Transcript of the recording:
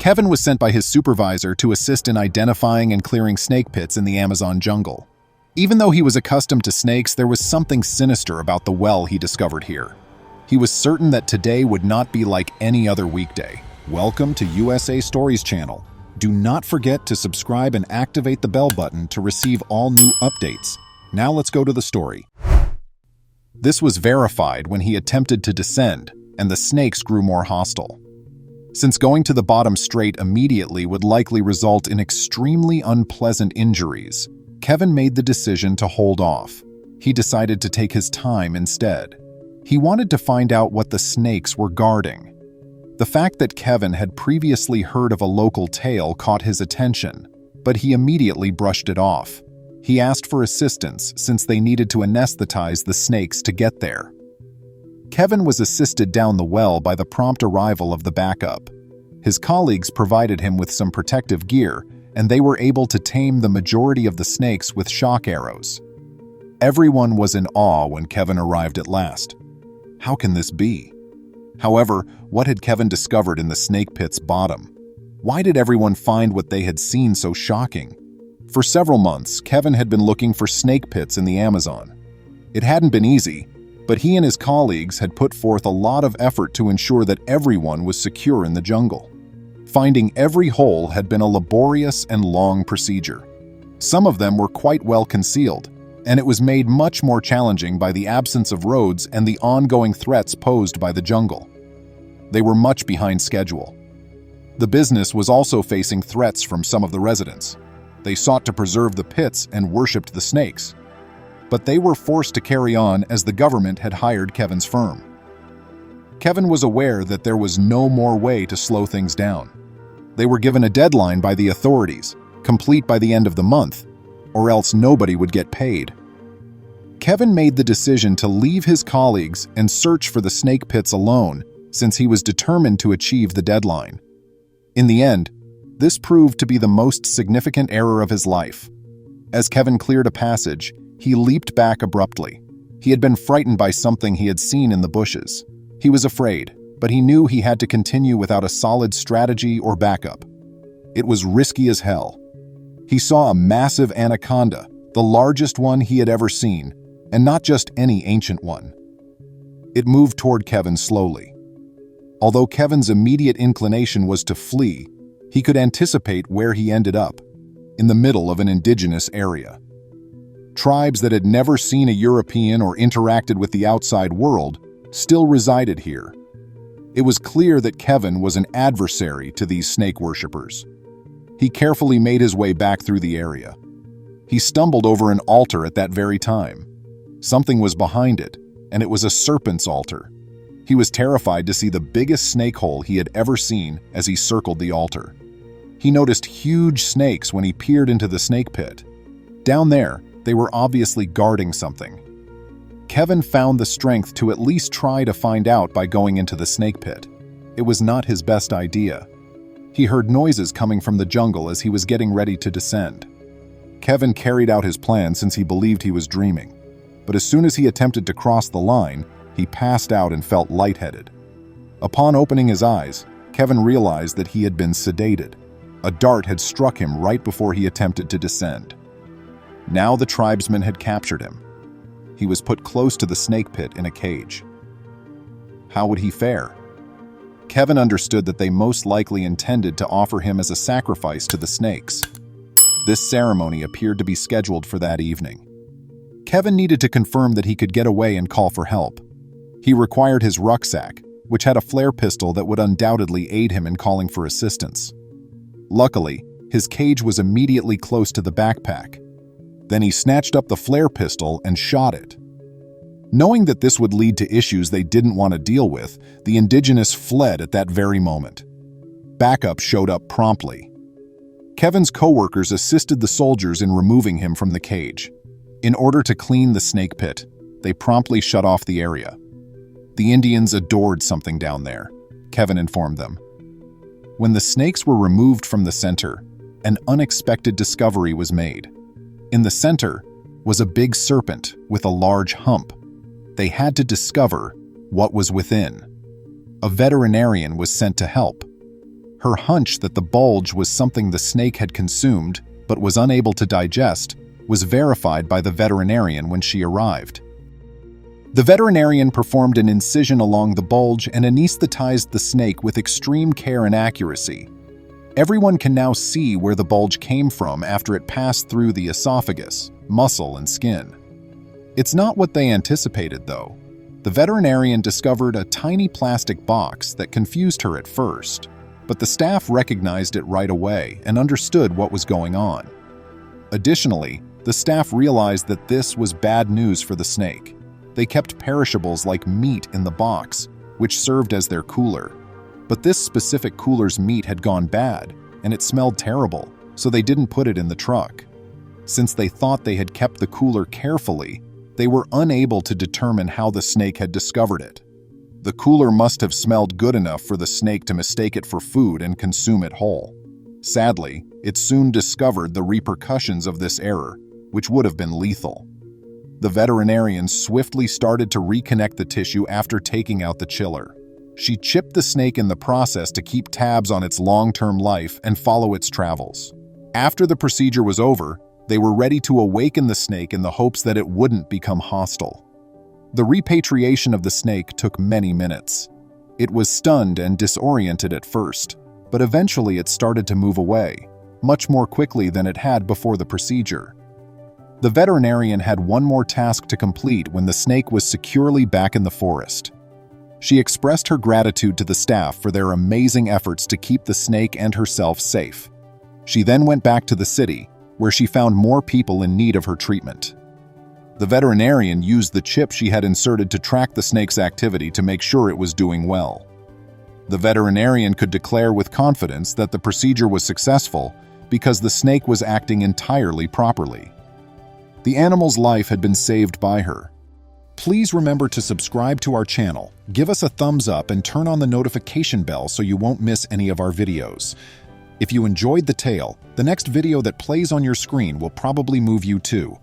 Kevin was sent by his supervisor to assist in identifying and clearing snake pits in the Amazon jungle. Even though he was accustomed to snakes, there was something sinister about the well he discovered here. He was certain that today would not be like any other weekday. Welcome to USA Stories channel. Do not forget to subscribe and activate the bell button to receive all new updates. Now let's go to the story. This was verified when he attempted to descend, and the snakes grew more hostile. Since going to the bottom straight immediately would likely result in extremely unpleasant injuries, Kevin made the decision to hold off. He decided to take his time instead. He wanted to find out what the snakes were guarding. The fact that Kevin had previously heard of a local tale caught his attention, but he immediately brushed it off. He asked for assistance since they needed to anesthetize the snakes to get there. Kevin was assisted down the well by the prompt arrival of the backup. His colleagues provided him with some protective gear, and they were able to tame the majority of the snakes with shock arrows. Everyone was in awe when Kevin arrived at last. How can this be? However, what had Kevin discovered in the snake pit's bottom? Why did everyone find what they had seen so shocking? For several months, Kevin had been looking for snake pits in the Amazon. It hadn't been easy, but he and his colleagues had put forth a lot of effort to ensure that everyone was secure in the jungle. Finding every hole had been a laborious and long procedure. Some of them were quite well concealed, and it was made much more challenging by the absence of roads and the ongoing threats posed by the jungle. They were much behind schedule. The business was also facing threats from some of the residents. They sought to preserve the pits and worshipped the snakes. But they were forced to carry on as the government had hired Kevin's firm. Kevin was aware that there was no more way to slow things down. They were given a deadline by the authorities, complete by the end of the month, or else nobody would get paid. Kevin made the decision to leave his colleagues and search for the snake pits alone, since he was determined to achieve the deadline. In the end, this proved to be the most significant error of his life. As Kevin cleared a passage, he leaped back abruptly. He had been frightened by something he had seen in the bushes. He was afraid, but he knew he had to continue without a solid strategy or backup. It was risky as hell. He saw a massive anaconda, the largest one he had ever seen, and not just any ancient one. It moved toward Kevin slowly. Although Kevin's immediate inclination was to flee, he could anticipate where he ended up, in the middle of an indigenous area. Tribes that had never seen a European or interacted with the outside world still resided here. It was clear that Kevin was an adversary to these snake worshippers. He carefully made his way back through the area. He stumbled over an altar at that very time. Something was behind it, and it was a serpent's altar. He was terrified to see the biggest snake hole he had ever seen as he circled the altar. He noticed huge snakes when he peered into the snake pit. Down there, they were obviously guarding something. Kevin found the strength to at least try to find out by going into the snake pit. It was not his best idea. He heard noises coming from the jungle as he was getting ready to descend. Kevin carried out his plan since he believed he was dreaming. But as soon as he attempted to cross the line, he passed out and felt lightheaded. Upon opening his eyes, Kevin realized that he had been sedated. A dart had struck him right before he attempted to descend. Now the tribesmen had captured him. He was put close to the snake pit in a cage. How would he fare? Kevin understood that they most likely intended to offer him as a sacrifice to the snakes. This ceremony appeared to be scheduled for that evening. Kevin needed to confirm that he could get away and call for help. He required his rucksack, which had a flare pistol that would undoubtedly aid him in calling for assistance. Luckily, his cage was immediately close to the backpack. Then he snatched up the flare pistol and shot it. Knowing that this would lead to issues they didn't want to deal with, the indigenous fled at that very moment. Backup showed up promptly. Kevin's coworkers assisted the soldiers in removing him from the cage. In order to clean the snake pit, they promptly shut off the area. The Indians adored something down there, Kevin informed them. When the snakes were removed from the center, an unexpected discovery was made. In the center was a big serpent with a large hump. They had to discover what was within. A veterinarian was sent to help. Her hunch that the bulge was something the snake had consumed but was unable to digest was verified by the veterinarian when she arrived. The veterinarian performed an incision along the bulge and anesthetized the snake with extreme care and accuracy. Everyone can now see where the bulge came from after it passed through the esophagus, muscle, and skin. It's not what they anticipated, though. The veterinarian discovered a tiny plastic box that confused her at first, but the staff recognized it right away and understood what was going on. Additionally, the staff realized that this was bad news for the snake. They kept perishables like meat in the box, which served as their cooler. But this specific cooler's meat had gone bad, and it smelled terrible, so they didn't put it in the truck. Since they thought they had kept the cooler carefully, they were unable to determine how the snake had discovered it. The cooler must have smelled good enough for the snake to mistake it for food and consume it whole. Sadly, it soon discovered the repercussions of this error, which would have been lethal. The veterinarian swiftly started to reconnect the tissue after taking out the chiller. She chipped the snake in the process to keep tabs on its long-term life and follow its travels. After the procedure was over, they were ready to awaken the snake in the hopes that it wouldn't become hostile. The repatriation of the snake took many minutes. It was stunned and disoriented at first, but eventually it started to move away, much more quickly than it had before the procedure. The veterinarian had one more task to complete when the snake was securely back in the forest. She expressed her gratitude to the staff for their amazing efforts to keep the snake and herself safe. She then went back to the city, where she found more people in need of her treatment. The veterinarian used the chip she had inserted to track the snake's activity to make sure it was doing well. The veterinarian could declare with confidence that the procedure was successful because the snake was acting entirely properly. The animal's life had been saved by her. Please remember to subscribe to our channel, give us a thumbs up, and turn on the notification bell so you won't miss any of our videos. If you enjoyed the tale, the next video that plays on your screen will probably move you too.